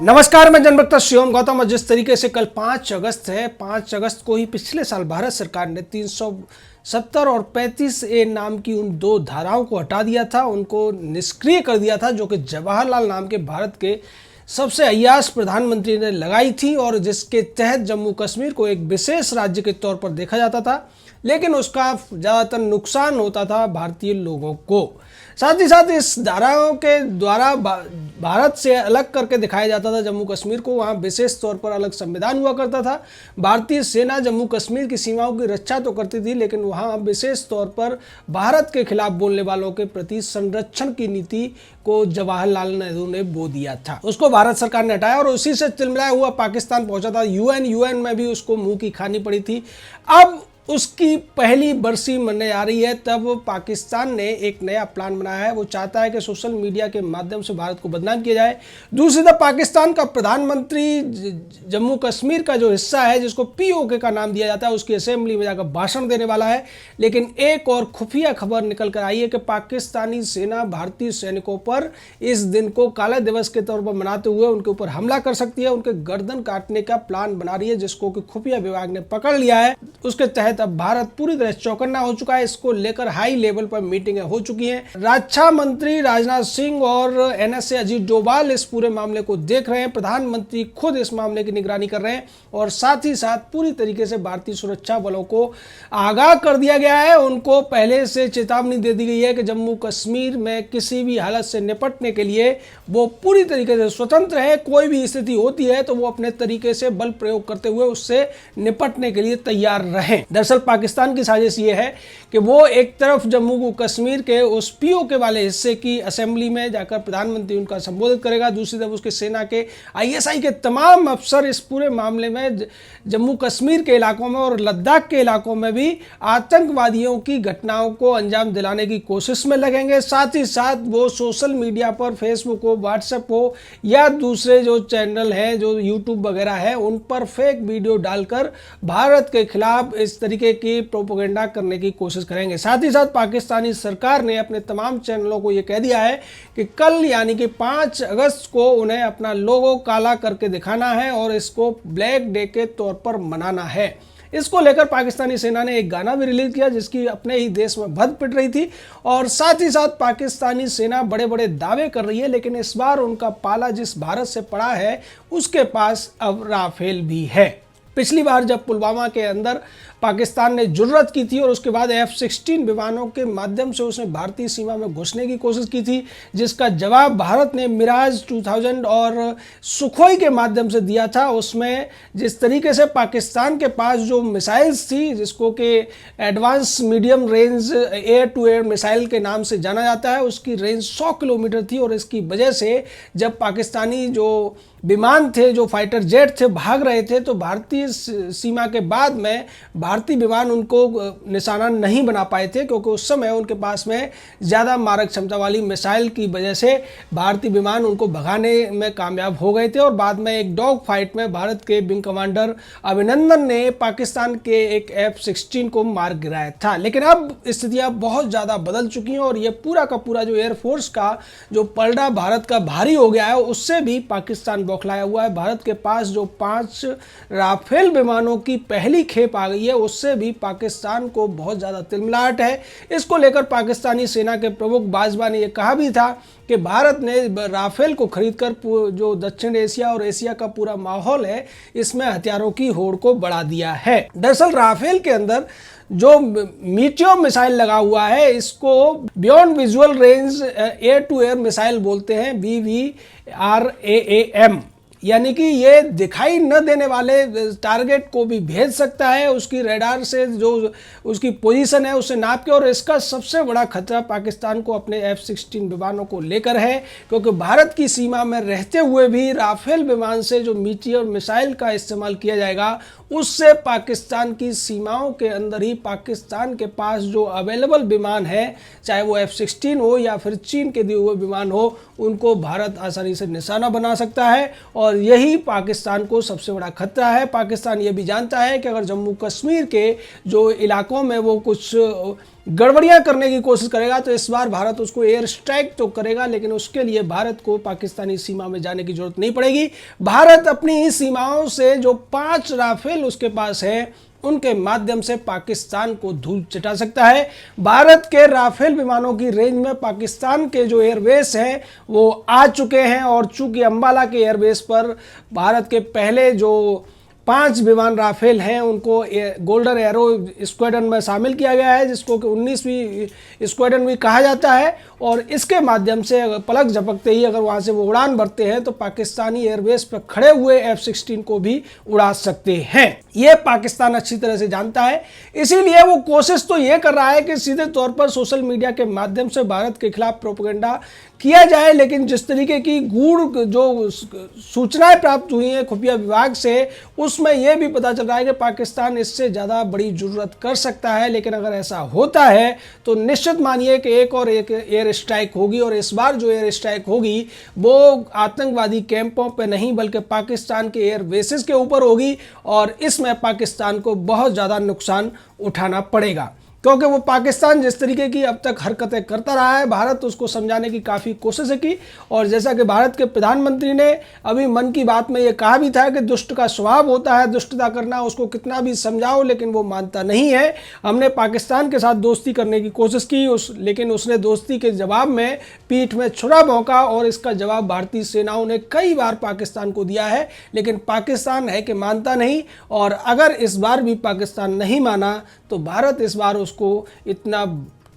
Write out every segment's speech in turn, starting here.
नमस्कार, मैं जनभक्त शिवम गौतम। जिस तरीके से कल 5 अगस्त है, 5 अगस्त को ही पिछले साल भारत सरकार ने 370 और 35A नाम की उन दो धाराओं को हटा दिया था, उनको निष्क्रिय कर दिया था, जो कि जवाहरलाल नाम के भारत के सबसे अय्याश प्रधानमंत्री ने लगाई थी और जिसके तहत जम्मू कश्मीर को एक विशेष राज्य के तौर पर देखा जाता था, लेकिन उसका ज़्यादातर नुकसान होता था भारतीय लोगों को। साथ ही साथ इस धाराओं के द्वारा भारत से अलग करके दिखाया जाता था जम्मू कश्मीर को। वहाँ विशेष तौर पर अलग संविधान हुआ करता था। भारतीय सेना जम्मू कश्मीर की सीमाओं की रक्षा तो करती थी, लेकिन वहाँ विशेष तौर पर भारत के खिलाफ बोलने वालों के प्रति संरक्षण की नीति को जवाहरलाल नेहरू ने बो दिया था। उसको भारत सरकार ने हटाया और उसी से तिलमिलाया हुआ पाकिस्तान पहुंचा था। यूएन में भी उसको मुंह की खानी पड़ी थी। अब उसकी पहली बरसी मनने आ रही है, तब पाकिस्तान ने एक नया प्लान बनाया है। वो चाहता है कि सोशल मीडिया के माध्यम से भारत को बदनाम किया जाए। दूसरी तरफ पाकिस्तान का प्रधानमंत्री जम्मू कश्मीर का जो हिस्सा है, जिसको पीओके का नाम दिया जाता है, उसकी असेंबली में जाकर भाषण देने वाला है। लेकिन एक और खुफिया खबर निकल कर आई है कि पाकिस्तानी सेना भारतीय सैनिकों पर इस दिन को काला दिवस के तौर पर मनाते हुए उनके ऊपर हमला कर सकती है, उनके गर्दन काटने का प्लान बना रही है, जिसको कि खुफिया विभाग ने पकड़ लिया है। उसके तहत अब भारत पूरी तरह चौकन्ना हो चुका है। इसको लेकर हाई लेवल पर मीटिंगें हो चुकी हैं। रक्षा मंत्री राजनाथ सिंह और एनएसए अजीत डोभाल इस पूरे मामले को देख रहे हैं। प्रधानमंत्री खुद इस मामले की निगरानी कर रहे हैं और साथ ही साथ पूरी तरीके से भारतीय सुरक्षा बलों को आगाह कर दिया गया है। उनको पहले से चेतावनी दे दी गई है कि जम्मू कश्मीर में किसी भी हालत से निपटने के लिए वो पूरी तरीके से स्वतंत्र है। कोई भी स्थिति होती है तो वो अपने तरीके से बल प्रयोग करते हुए उससे निपटने के लिए तैयार रहें। दरअसल पाकिस्तान की साजिश ये है कि वो एक तरफ जम्मू कश्मीर के उस पीओके वाले हिस्से की असेंबली में जाकर प्रधानमंत्री उनका संबोधित करेगा, दूसरी तरफ उसके सेना के आईएसआई के तमाम अफसर इस पूरे मामले में जम्मू कश्मीर के इलाकों में और लद्दाख के इलाकों में भी आतंकवादियों की घटनाओं को अंजाम दिलाने की कोशिश में लगेंगे। साथ ही साथ वो सोशल मीडिया पर फेसबुक हो, व्हाट्सएप हो या दूसरे जो चैनल हैं, जो यूट्यूब वगैरह है, उन पर फेक वीडियो डालकर भारत के खिलाफ इस तरीके की प्रोपेगेंडा करने की कोशिश करेंगे। साथ ही साथ पाकिस्तानी सरकार ने अपने तमाम चैनलों को यह कह दिया है कि कल यानी कि 5 अगस्त को उन्हें अपना लोगो काला करके दिखाना है और इसको ब्लैक डे के तौर पर मनाना है। इसको लेकर पाकिस्तानी सेना ने एक गाना भी रिलीज किया जिसकी अपने ही देश में भद पिट रही थी और साथ ही साथ पाकिस्तानी सेना बड़े बड़े दावे कर रही है, लेकिन इस बार उनका पाला जिस भारत से पड़ा है उसके पास अब राफेल भी है। पिछली बार जब पुलवामा के अंदर पाकिस्तान ने जुर्रत की थी और उसके बाद F-16 विमानों के माध्यम से उसने भारतीय सीमा में घुसने की कोशिश की थी, जिसका जवाब भारत ने मिराज 2000 और सुखोई के माध्यम से दिया था। उसमें जिस तरीके से पाकिस्तान के पास जो मिसाइल्स थी, जिसको कि advance medium range air to air missile के नाम से जाना जाता है, उसकी रेंज 100 किलोमीटर थी और इसकी वजह से जब पाकिस्तानी जो विमान थे, जो फाइटर जेट थे, भाग रहे थे तो भारतीय सीमा के बाद में भारतीय विमान उनको निशाना नहीं बना पाए थे, क्योंकि उस समय उनके पास में ज़्यादा मारक क्षमता वाली मिसाइल की वजह से भारतीय विमान उनको भगाने में कामयाब हो गए थे। और बाद में एक डॉग फाइट में भारत के विंग कमांडर अभिनंदन ने पाकिस्तान के एक F-16 को मार गिराया था। लेकिन अब स्थितियाँ बहुत ज़्यादा बदल चुकी हैं और ये पूरा का पूरा जो एयरफोर्स का जो पलड़ा भारत का भारी हो गया है, उससे भी पाकिस्तान बौखलाया हुआ है। भारत के पास जो 5 राफेल विमानों की पहली खेप आ गई है, उससे भी पाकिस्तान को बहुत ज़्यादा तिलमिलाहट है। इसको लेकर पाकिस्तानी सेना के प्रमुख बाजवा ने यह कहा भी था कि भारत ने राफेल को खरीदकर जो दक्षिण एशिया और एशिया का पूरा माहौल है, इसमें हथियारों की होड़ को बढ़ा दिया है। दरअसल राफेल के अंदर जो मीटियोर मिसाइल लगा हुआ है, इसको beyond visual range air to air missile बोलते हैं, BVRAAM, यानी कि ये दिखाई न देने वाले टारगेट को भी भेज सकता है, उसकी रडार से जो उसकी पोजीशन है उसे नाप के। और इसका सबसे बड़ा खतरा पाकिस्तान को अपने F-16 विमानों को लेकर है, क्योंकि भारत की सीमा में रहते हुए भी राफेल विमान से जो मीटियोर मिसाइल का इस्तेमाल किया जाएगा, उससे पाकिस्तान की सीमाओं के अंदर ही पाकिस्तान के पास जो अवेलेबल विमान है, चाहे वो F-16 हो या फिर चीन के दिए हुए विमान हो, उनको भारत आसानी से निशाना बना सकता है और यही पाकिस्तान को सबसे बड़ा खतरा है। पाकिस्तान ये भी जानता है कि अगर जम्मू कश्मीर के जो इलाकों में वो कुछ गड़बड़ियां करने की कोशिश करेगा तो इस बार भारत उसको एयर स्ट्राइक तो करेगा, लेकिन उसके लिए भारत को पाकिस्तानी सीमा में जाने की जरूरत नहीं पड़ेगी। भारत अपनी ही सीमाओं से जो 5 राफेल उसके पास है उनके माध्यम से पाकिस्तान को धूल चटा सकता है। भारत के राफेल विमानों की रेंज में पाकिस्तान के जो एयरबेस हैं वो आ चुके हैं और चूंकि अंबाला के एयरबेस पर भारत के पहले जो 5 विमान राफेल हैं उनको गोल्डन एरो स्क्वाड्रन में शामिल किया गया है, जिसको कि 19वीं स्क्वाड्रन भी कहा जाता है। और इसके माध्यम से पलक झपकते ही अगर वहाँ से वो उड़ान भरते हैं तो पाकिस्तानी एयरबेस पर खड़े हुए F-16 को भी उड़ा सकते हैं। ये पाकिस्तान अच्छी तरह से जानता है, इसीलिए वो कोशिश तो ये कर रहा है कि सीधे तौर पर सोशल मीडिया के माध्यम से भारत के खिलाफ प्रोपेगेंडा किया जाए, लेकिन जिस तरीके की गूढ़ जो सूचनाएं प्राप्त हुई हैं खुफिया विभाग से, उसमें यह भी पता चल रहा है कि पाकिस्तान इससे ज़्यादा बड़ी जरूरत कर सकता है। लेकिन अगर ऐसा होता है तो निश्चित मानिए कि एक एयर स्ट्राइक होगी, और इस बार जो एयर स्ट्राइक होगी वो आतंकवादी कैंपों पे नहीं बल्कि पाकिस्तान के एयर बेसिस के ऊपर होगी, और इसमें पाकिस्तान को बहुत ज़्यादा नुकसान उठाना पड़ेगा। क्योंकि वो पाकिस्तान जिस तरीके की अब तक हरकतें करता रहा है, भारत उसको समझाने की काफ़ी कोशिशें की। और जैसा कि भारत के प्रधानमंत्री ने अभी मन की बात में ये कहा भी था कि दुष्ट का स्वभाव होता है दुष्टता करना, उसको कितना भी समझाओ लेकिन वो मानता नहीं है। हमने पाकिस्तान के साथ दोस्ती करने की कोशिश की लेकिन उसने दोस्ती के जवाब में पीठ में छुरा भौंका, और इसका जवाब भारतीय सेनाओं ने कई बार पाकिस्तान को दिया है। लेकिन पाकिस्तान है कि मानता नहीं, और अगर इस बार भी पाकिस्तान नहीं माना तो भारत इस बार उसको इतना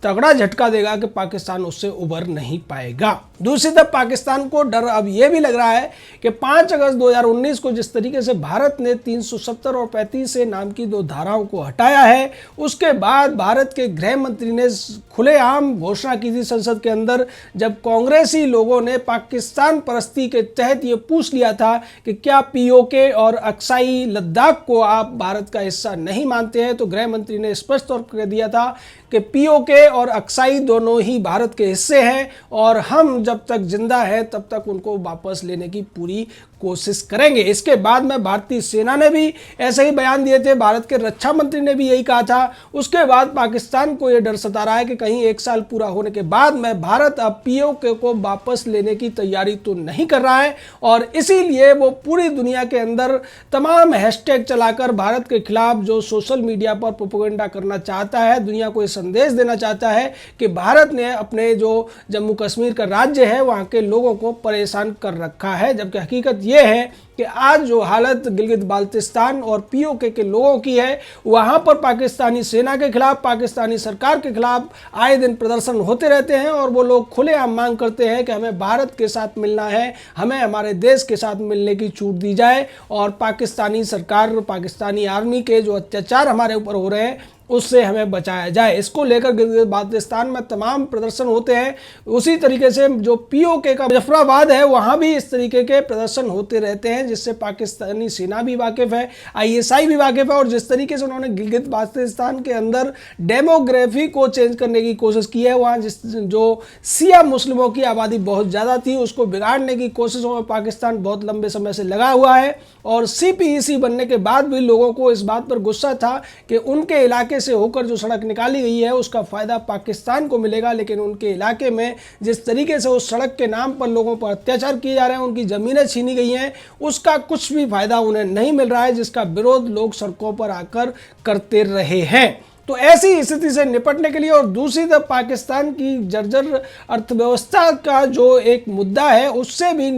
तगड़ा झटका देगा कि पाकिस्तान उससे उबर नहीं पाएगा। दूसरी तरफ पाकिस्तान को डर अब यह भी लग रहा है कि 5 अगस्त 2019 को जिस तरीके से भारत ने 370 और 35 ए नाम की 2 धाराओं को हटाया है, उसके बाद भारत के गृह मंत्री ने खुलेआम घोषणा की थी संसद के अंदर, जब कांग्रेसी लोगों ने पाकिस्तान परस्ती के तहत ये पूछ लिया था कि क्या पीओके और अक्साई लद्दाख को आप भारत का हिस्सा नहीं मानते हैं, तो गृह मंत्री ने स्पष्ट तौर पर कह दिया था कि पीओके और अक्साई दोनों ही भारत के हिस्से हैं और हम जब तक जिंदा है तब तक उनको वापस लेने की पूरी कोशिश करेंगे। इसके बाद में भारतीय सेना ने भी ऐसे ही बयान दिए थे, भारत के रक्षा मंत्री ने भी यही कहा था। उसके बाद पाकिस्तान को यह डर सता रहा है कि कहीं 1 साल पूरा होने के बाद में भारत अब पीओके को वापस लेने की तैयारी तो नहीं कर रहा है, और इसीलिए वो पूरी दुनिया के अंदर तमाम हैशटैग चलाकर भारत के खिलाफ जो सोशल मीडिया पर प्रोपेगेंडा करना चाहता है, दुनिया को संदेश देना चाहता है कि भारत ने अपने जो जम्मू कश्मीर का राज्य है वहां के लोगों को परेशान कर रखा है। जबकि हकीकत यह है कि आज जो हालत गिलगित बाल्टिस्तान और पीओके के लोगों की है, वहां पर पाकिस्तानी सेना के खिलाफ, पाकिस्तानी सरकार के खिलाफ आए दिन प्रदर्शन होते रहते हैं, और वो लोग खुलेआम मांग करते हैं कि हमें भारत के साथ मिलना है, हमें हमारे देश के साथ मिलने की छूट दी जाए, और पाकिस्तानी सरकार, पाकिस्तानी आर्मी के जो अत्याचार हमारे ऊपर हो रहे हैं उससे हमें बचाया जाए। इसको लेकर गिलगित बाल्टिस्तान में तमाम प्रदर्शन होते हैं। उसी तरीके से जो पीओके का मुजफ्फराबाद है वहां भी इस तरीके के प्रदर्शन होते रहते हैं, जिससे पाकिस्तानी सेना भी वाकिफ है, आईएसआई भी वाकिफ है। और जिस तरीके से उन्होंने गिलगित बाल्टिस्तान के अंदर डेमोग्राफी को चेंज करने की कोशिश की है, वहाँ जो शिया मुस्लिमों की आबादी बहुत ज़्यादा थी उसको बिगाड़ने की कोशिशों में पाकिस्तान बहुत लंबे समय से लगा हुआ है। और CPEC बनने के बाद भी लोगों को इस बात पर गुस्सा था कि उनके इलाके से होकर जो सड़क निकाली गई है उसका फायदा पाकिस्तान को मिलेगा, लेकिन उनके इलाके में जिस तरीके से उस सड़क के नाम पर लोगों पर अत्याचार किए जा रहे हैं, उनकी जमीनें छीनी गई हैं, उसका कुछ भी फायदा उन्हें नहीं मिल रहा है, जिसका विरोध लोग सड़कों पर आकर करते रहे हैं। तो ऐसी स्थिति से निपटने के लिए, और दूसरी तरफ पाकिस्तान की जर्जर अर्थव्यवस्था का जो एक मुद्दा है उससे भी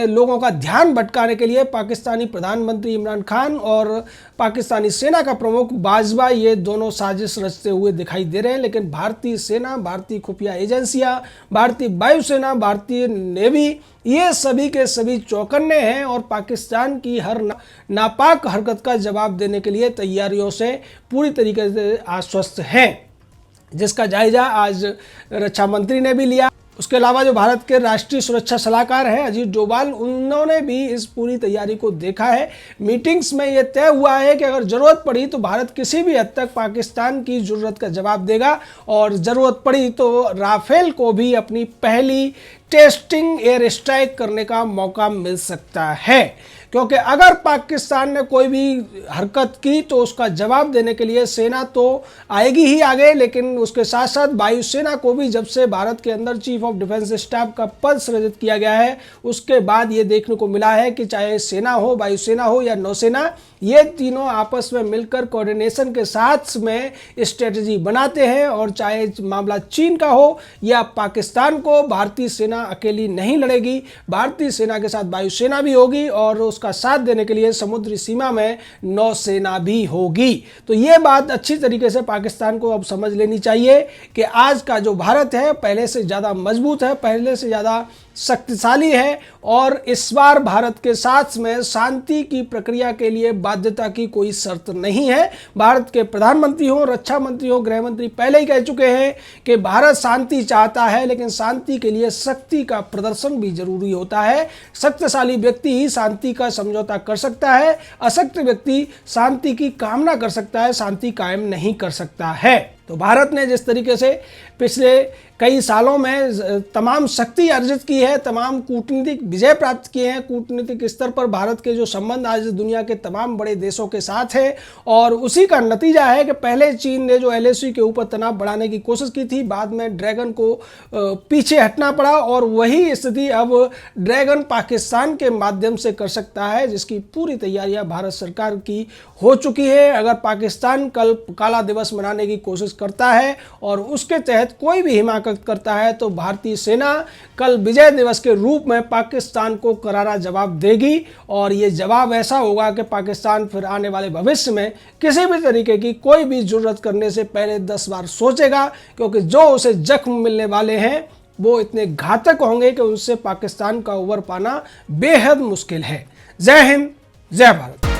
लोगों का ध्यान भटकाने के लिए पाकिस्तानी प्रधानमंत्री इमरान खान और पाकिस्तानी सेना का प्रमुख बाजवा ये दोनों साजिश रचते हुए दिखाई दे रहे हैं। लेकिन भारतीय सेना, भारतीय खुफिया एजेंसियां, भारतीय वायुसेना, भारतीय नेवी, ये सभी के सभी चौकन्ने हैं और पाकिस्तान की हर नापाक हरकत का जवाब देने के लिए तैयारियों से पूरी तरीके से आश्वस्त हैं, जिसका जायजा आज रक्षा मंत्री ने भी लिया। उसके अलावा जो भारत के राष्ट्रीय सुरक्षा सलाहकार हैं अजीत डोभाल, उन्होंने भी इस पूरी तैयारी को देखा है। मीटिंग्स में यह तय हुआ है कि अगर ज़रूरत पड़ी तो भारत किसी भी हद तक पाकिस्तान की ज़रूरत का जवाब देगा और ज़रूरत पड़ी तो राफेल को भी अपनी पहली टेस्टिंग एयर स्ट्राइक करने का मौका मिल सकता है, क्योंकि अगर पाकिस्तान ने कोई भी हरकत की तो उसका जवाब देने के लिए सेना तो आएगी ही आगे, लेकिन उसके साथ साथ वायुसेना को भी, जब से भारत के अंदर चीफ ऑफ डिफेंस स्टाफ का पद सृजित किया गया है उसके बाद ये देखने को मिला है कि चाहे सेना हो, वायुसेना हो या नौसेना, ये तीनों आपस में मिलकर कोऑर्डिनेशन के साथ में स्ट्रेटजी बनाते हैं। और चाहे मामला चीन का हो या पाकिस्तान को, भारतीय सेना अकेली नहीं लड़ेगी, भारतीय सेना के साथ वायुसेना भी होगी और उसका साथ देने के लिए समुद्री सीमा में नौसेना भी होगी। तो ये बात अच्छी तरीके से पाकिस्तान को अब समझ लेनी चाहिए कि आज का जो भारत है पहले से ज़्यादा मजबूत है, पहले से ज़्यादा शक्तिशाली है और इस बार भारत के साथ में शांति की प्रक्रिया के लिए बाध्यता की कोई शर्त नहीं है। भारत के प्रधानमंत्री हो, रक्षा मंत्री हो, गृह मंत्री पहले ही कह चुके हैं कि भारत शांति चाहता है, लेकिन शांति के लिए शक्ति का प्रदर्शन भी जरूरी होता है। शक्तिशाली व्यक्ति ही शांति का समझौता कर सकता है, अशक्त व्यक्ति शांति की कामना कर सकता है, शांति कायम नहीं कर सकता है। तो भारत ने जिस तरीके से पिछले कई सालों में तमाम शक्ति अर्जित की है, तमाम कूटनीतिक विजय प्राप्त किए हैं, कूटनीतिक स्तर पर भारत के जो संबंध आज दुनिया के तमाम बड़े देशों के साथ है, और उसी का नतीजा है कि पहले चीन ने जो LAC के ऊपर तनाव बढ़ाने की कोशिश की थी, बाद में ड्रैगन को पीछे हटना पड़ा और वही स्थिति अब ड्रैगन पाकिस्तान के माध्यम से कर सकता है, जिसकी पूरी तैयारियां भारत सरकार की हो चुकी है। अगर पाकिस्तान कल काला दिवस मनाने की कोशिश करता है और उसके तहत कोई भी हिमाकत करता है तो भारतीय सेना कल विजय दिवस के रूप में पाकिस्तान को करारा जवाब देगी, और ये जवाब ऐसा होगा कि पाकिस्तान फिर आने वाले भविष्य में किसी भी तरीके की कोई भी जरूरत करने से पहले 10 बार सोचेगा, क्योंकि जो उसे जख्म मिलने वाले हैं वो इतने घातक होंगे कि उनसे पाकिस्तान का उबर पाना बेहद मुश्किल है। जय हिंद, जय भारत।